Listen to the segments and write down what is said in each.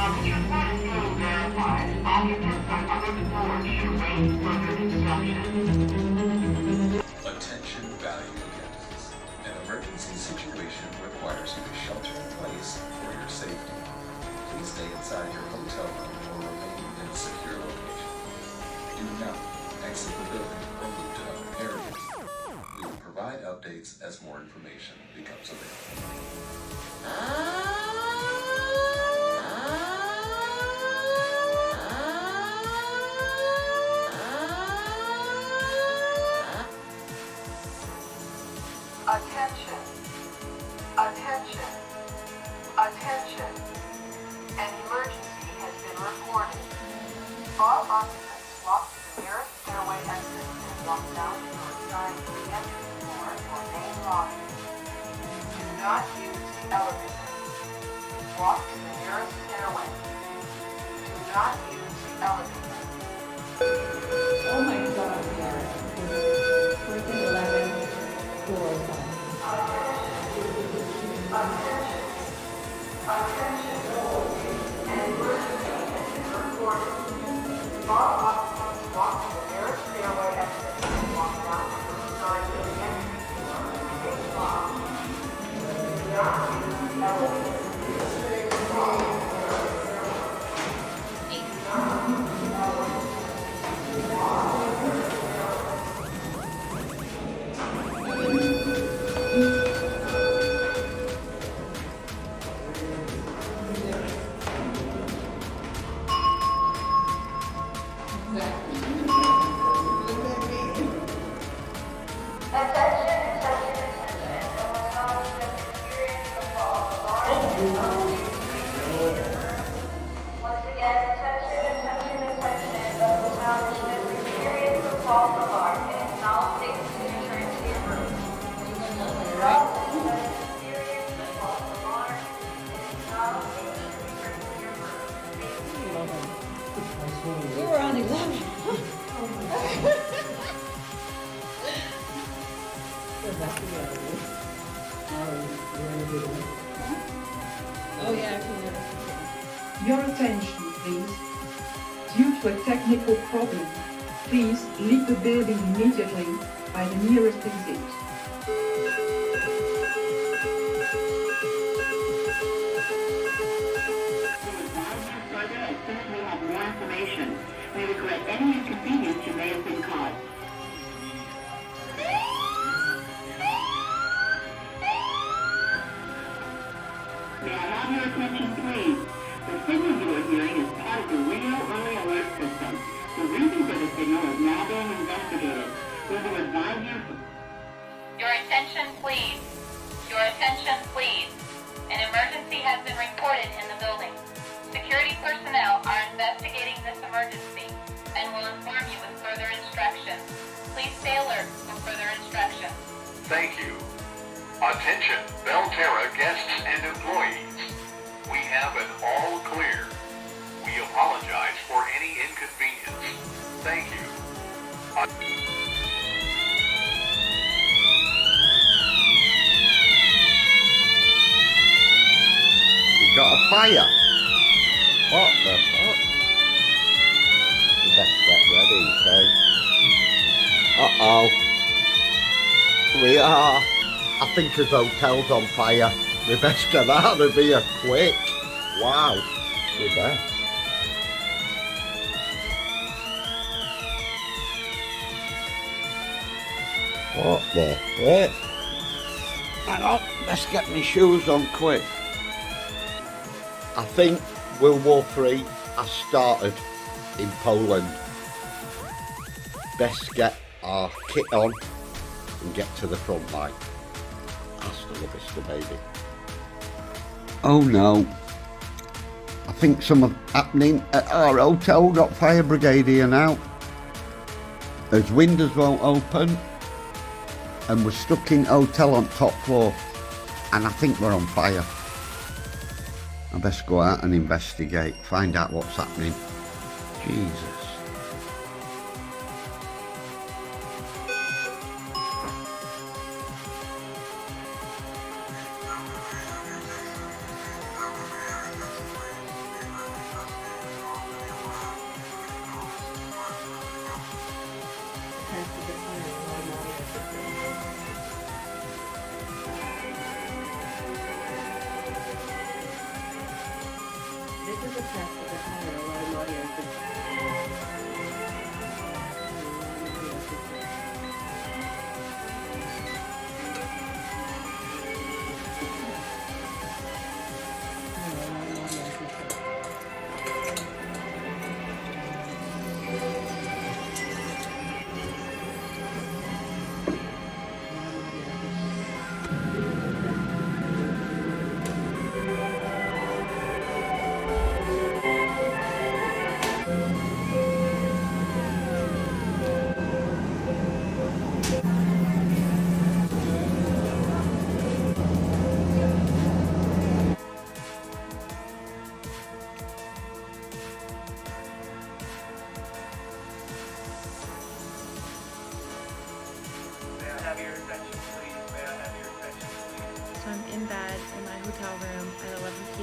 Officers want to verify occupants of other floors should wait further instructions. Attention valued guests. An emergency situation requires you to shelter in place for your safety. Please stay inside your hotel room or remain in a secure location. Do not exit the building or move to other areas. We will provide updates as more information becomes available. Attention. Attention. Attention. An emergency has been reported. All occupants walk to the nearest stairway exit and walk down to the assigned re-entry floor or main lobby. Do not use the elevator. Walk to the nearest stairway. Do not use the elevator. Oh my God, we are freaking 11 floors on. Attention. Attention. An emergency has been reported. All occupants walk to the nearest stairway exit and walk down to the assigned re-entry floor or main lobby. Do not use the elevator. We were on 11. Oh yeah, I can never forget. Your attention, please. Due to a technical problem, please leave the building immediately by the nearest exit. We regret any inconvenience you may have been caused. May I have your attention, please? The signal you are hearing is part of the radio early alert system. The reason for the signal is now being investigated. We will advise you. Your attention, please. Your attention, please. An emergency has been reported in the building. Security personnel are investigating this emergency and will inform you with further instructions. Please stay alert for further instructions. Thank you. Attention, Belterra guests and employees. We have an all clear. We apologize for any inconvenience. Thank you. We got a fire. What the fuck? We best get ready, okay? Uh-oh. We are. I think his hotel's on fire. We best get out of here quick. Wow. We best. What the heck? Hang on, let's get my shoes on quick. I think World War III has started in Poland. Best get our kit on and get to the front line. Hasta la vista, baby. Oh no. I think something happening at our hotel. Got fire brigade here now. As windows won't open and we're stuck in hotel on top floor and I think we're on fire. I best go out and investigate, find out what's happening. Jesus.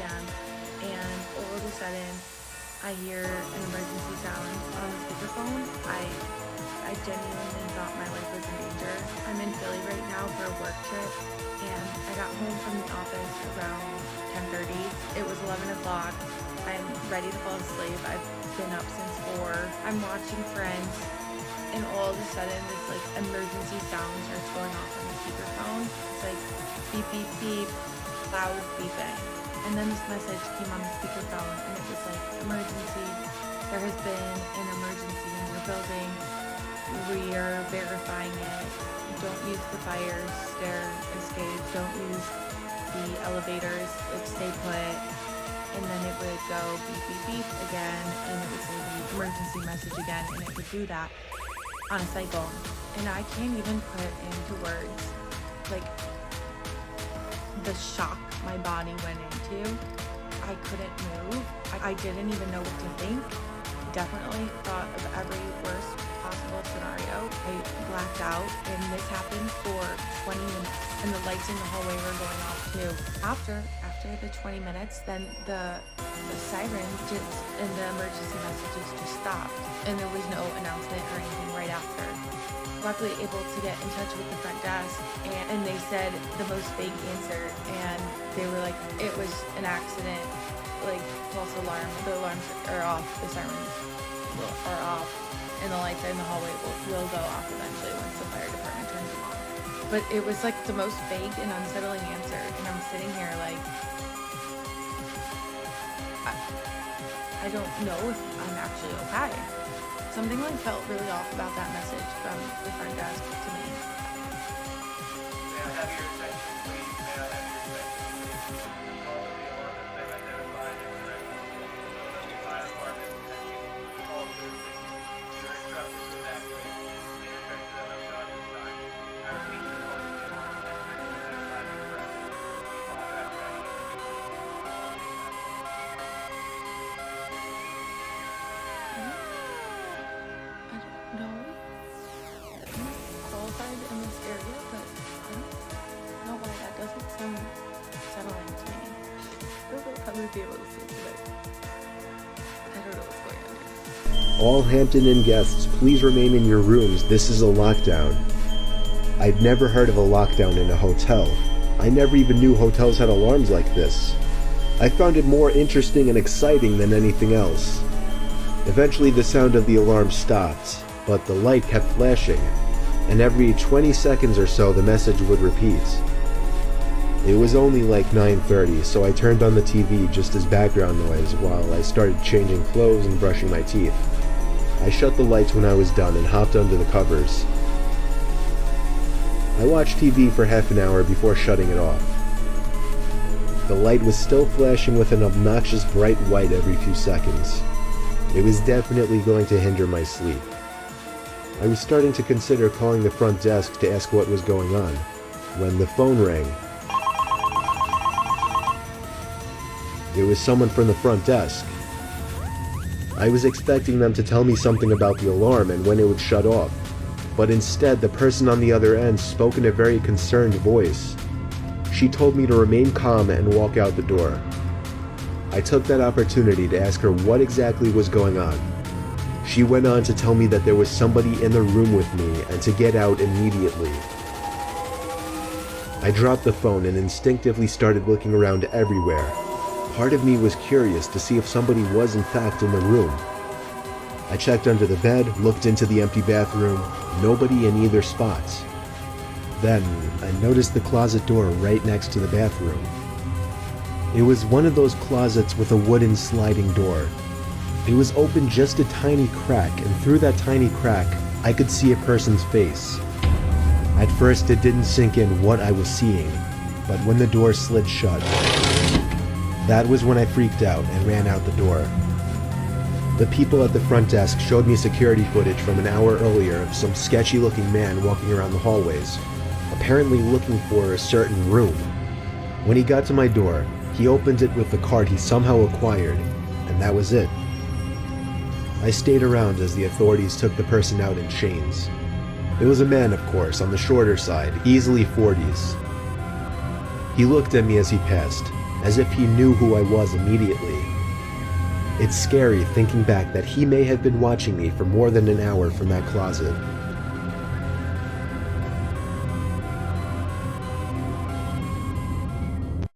p.m. and all of a sudden I hear an emergency sound on the speakerphone. I genuinely thought my life was in danger. I'm in Philly right now for a work trip, and I got home from the office around 10:30. It was 11 o'clock. I'm ready to fall asleep. I've been up since 4. I'm watching Friends, and all of a sudden this like emergency sound starts going off on the speakerphone. It's like beep, beep, beep, loud beeping. And then this message came on the speakerphone, and it was like, emergency. There has been an emergency in your building. We are verifying it. Don't use the fire stair escape. Don't use the elevators. Like, stay put. And then it would go beep, beep, beep again, and it would say the emergency message again, and it would do that on a cycle. And I can't even put into words, like, the shock my body went into. I couldn't move. I didn't even know what to think. Definitely thought of every worst possible scenario. I blacked out, and this happened for 20 minutes, and the lights in the hallway were going off too. After the 20 minutes, then the siren just, and the emergency messages just stopped, and there was no announcement or anything right after. Luckily able to get in touch with the front desk, and they said the most vague answer, and they were like, it was an accident, like false alarm, the alarms are off, the sirens are off, and the lights in the hallway will go off eventually once the fire department turns them on. But it was like the most vague and unsettling answer, and I'm sitting here like, I don't know if I'm actually okay. Something like felt really off about that message from the front desk to me. May I have your attention, please? May I have your attention, please? All of the alarm has been identified and connected to the fire department and you all citizens. You are instructed to evacuate. Please return to the hotel at this time. I repeat, the call of the alarm has been identified and corrected. Please all evacuate. I don't know. I'm not qualified in this area, but I don't know why that doesn't sound settling to me. I don't know if I'm going to be able to sleep tonight. I don't know what's going on here. All Hampton Inn guests, please remain in your rooms. This is a lockdown. I'd never heard of a lockdown in a hotel. I never even knew hotels had alarms like this. I found it more interesting and exciting than anything else. Eventually the sound of the alarm stopped, but the light kept flashing, and every 20 seconds or so the message would repeat. It was only like 9:30, so I turned on the TV just as background noise while I started changing clothes and brushing my teeth. I shut the lights when I was done and hopped under the covers. I watched TV for half an hour before shutting it off. The light was still flashing with an obnoxious bright white every few seconds. It was definitely going to hinder my sleep. I was starting to consider calling the front desk to ask what was going on, when the phone rang. It was someone from the front desk. I was expecting them to tell me something about the alarm and when it would shut off, but instead the person on the other end spoke in a very concerned voice. She told me to remain calm and walk out the door. I took that opportunity to ask her what exactly was going on. She went on to tell me that there was somebody in the room with me and to get out immediately. I dropped the phone and instinctively started looking around everywhere. Part of me was curious to see if somebody was in fact in the room. I checked under the bed, looked into the empty bathroom, nobody in either spot. Then, I noticed the closet door right next to the bathroom. It was one of those closets with a wooden sliding door. It was open just a tiny crack, and through that tiny crack, I could see a person's face. At first, it didn't sink in what I was seeing, but when the door slid shut, that was when I freaked out and ran out the door. The people at the front desk showed me security footage from an hour earlier of some sketchy-looking man walking around the hallways, apparently looking for a certain room. When he got to my door, he opened it with the card he somehow acquired, and that was it. I stayed around as the authorities took the person out in chains. It was a man, of course, on the shorter side, easily 40s. He looked at me as he passed, as if he knew who I was immediately. It's scary thinking back that he may have been watching me for more than an hour from that closet.